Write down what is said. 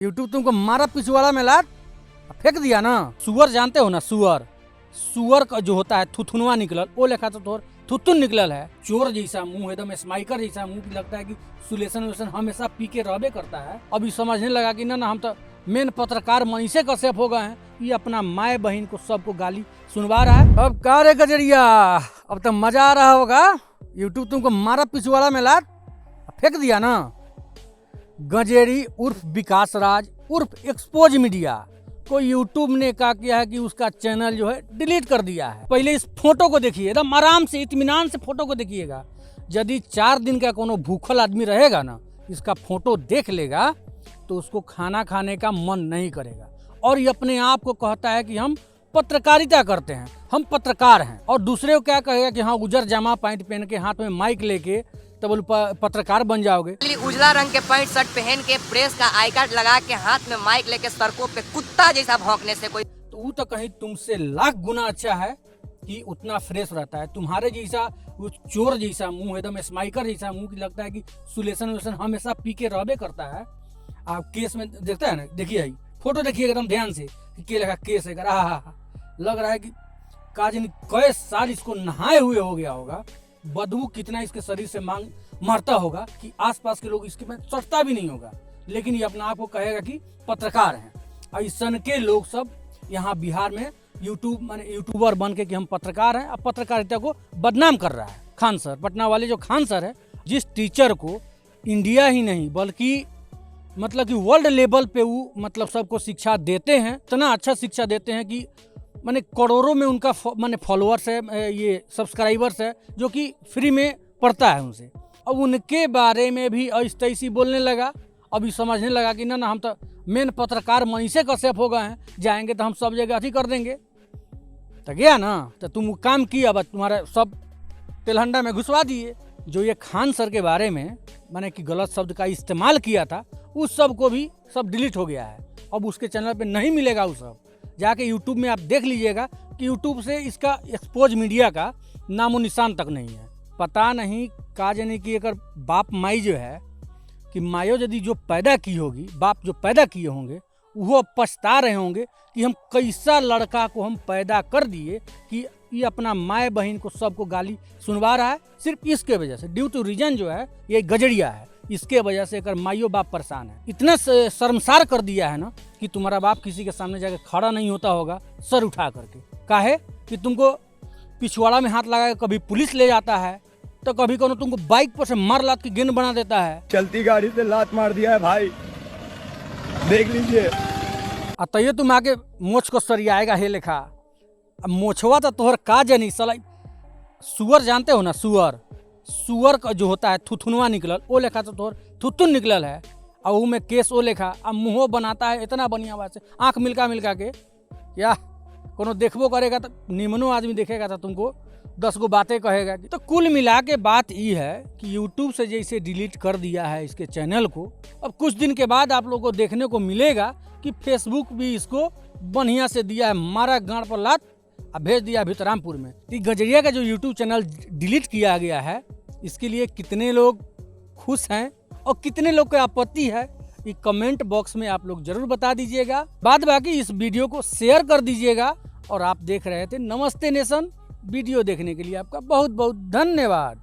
YouTube तुमको मारा पिछवाड़ा में लात फेंक दिया ना। सुअर जानते हो ना, सुअर सुअर का जो होता है थुथुनवा निकलल, वो लेखा तो तोर थुथुन निकलल है। चोर जैसा मुंह, एकदम स्माइकर जैसा मुंह, लगता है कि सुलेशन वुलेशन हमेशा पी के रहबे करता है। अभी समझने लगा कि ना हम तो मेन पत्रकार मनीषे कश्यप हो गए हैं। ये अपना माए बहन को सबको गाली सुनवा रहा है। अब का रे गजरिया, अब तो मजा आ रहा होगा। यूट्यूब तुमको मारा पिछवाड़ा में लात फेंक दिया ना। गजेरी उर्फ विकास राज उर्फ एक्सपोज मीडिया को यूट्यूब ने क्या किया है कि उसका चैनल जो है डिलीट कर दिया है। पहले इस फोटो को देखिए, एकदम आराम से इत्मीनान से फोटो को देखिएगा। यदि 4 दिन का कोनो भूखल आदमी रहेगा ना, इसका फोटो देख लेगा तो उसको खाना खाने का मन नहीं करेगा। और ये अपने आप को कहता है कि हम पत्रकारिता करते हैं, हम पत्रकार हैं। और दूसरे को क्या कहेगा कि हाँ उजर जामा पैंट पहन के हाथ में माइक लेके तब पत्रकार बन जाओगे। उजला रंग के पैंट शर्ट पहन के प्रेस का आई कार्ड लगा के हाथ में माइक लेके सड़कों पे कुत्ता जैसा भौंकने से कोई तो वो तो कहीं तुमसे लाख गुना अच्छा है कि उतना फ्रेश रहता है। तुम्हारे जैसा वो चोर जैसा मुंह, एकदम स्माइकर जैसा मुंह, की लगता है कि सुलेशन वुलेशन हमेशा पी के रहबे करता है। आप केस में देखता है ना, देखिए फोटो देखिए एकदम ध्यान से कि लगा केस है। लग रहा है कि काजनी कई साल इसको नहाए हुए हो गया होगा। बदबू कितना इसके शरीर से मरता होगा कि आसपास के लोग इसके में सटता भी नहीं होगा। लेकिन ये अपना आप को कहेगा कि पत्रकार हैं। ऐसा के लोग सब यहाँ बिहार में यूट्यूबर बन के कि हम पत्रकार हैं, अब पत्रकारिता को बदनाम कर रहा है। खान सर, पटना वाले जो खान सर है, जिस टीचर को इंडिया ही नहीं बल्कि मतलब कि वर्ल्ड लेवल पे वो मतलब सबको शिक्षा देते हैं, इतना अच्छा शिक्षा देते हैं कि माने करोड़ों में उनका माने फॉलोअर्स है, ये सब्सक्राइबर्स है, जो कि फ्री में पढ़ता है उनसे। अब उनके बारे में भी ऐसी बोलने लगा। अभी समझने लगा कि ना हम तो मेन पत्रकार मनीषे कश्यप हो गए हैं, जाएंगे तो हम सब जगह अथी कर देंगे। तो गया ना, तो तुम काम किया, बस तुम्हारे सब तेलहंडा में घुसवा दिए। जो ये खान सर के बारे में माने कि गलत शब्द का इस्तेमाल किया था, उस सब को भी सब डिलीट हो गया है। अब उसके चैनल पे नहीं मिलेगा वो सब। जाके यूट्यूब में आप देख लीजिएगा कि यूट्यूब से इसका एक्सपोज मीडिया का नामो निशान तक नहीं है। पता नहीं का जाने कि अगर बाप माई जो है कि मायो यदि जो पैदा की होगी, बाप जो पैदा किए होंगे, वो पछता रहे होंगे कि हम कैसा लड़का को हम पैदा कर दिए कि ये अपना माए बहन को सबको गाली सुनवा रहा है। सिर्फ इसके वजह से, ड्यू टू रीजन जो है ये गजरिया है, इसके वजह से अगर माइयो बाप परेशान है। इतना शर्मसार कर दिया है ना कि तुम्हारा बाप किसी के सामने जाकर खड़ा नहीं होता होगा सर उठा करके। काहे कि तुमको पिछवाड़ा में हाथ लगा के कभी पुलिस ले जाता है, तो कभी कोनो तुमको बाइक पर से मार लात की गेंद बना देता है। चलती गाड़ी से लात मार दिया है भाई, देख लीजिए। तैयो तुम आके मोछ को सरियाएगा हे लेखा। अब मोछवा तो तोहर का जानी सला। सुअर जानते हो ना, सुअर सुअर का जो होता है थुथुनवा निकलल, वो लेखा तो तोहर थुथुन निकलल है। और वो में केस वो लेखा अब मुँहो बनाता है इतना बढ़िया बात से, आँख मिलका के या कोनो देखबो करेगा तो निमनो आदमी देखेगा तो तुमको 10 गो बातें कहेगा। तो कुल मिला के बात ये है कि यूट्यूब से जैसे डिलीट कर दिया है इसके चैनल को, अब कुछ दिन के बाद आप लोगों को देखने को मिलेगा कि फेसबुक भी इसको बढ़िया से दिया है मारा गांड पर लात और भेज दिया भितरामपुर में। गजरिया का जो यूट्यूब चैनल डिलीट किया गया है, इसके लिए कितने लोग खुश हैं और कितने लोग को आपत्ति है, ये कमेंट बॉक्स में आप लोग जरूर बता दीजिएगा। बाद बाकी इस वीडियो को शेयर कर दीजिएगा। और आप देख रहे थे नमस्ते नेशन। वीडियो देखने के लिए आपका बहुत बहुत धन्यवाद।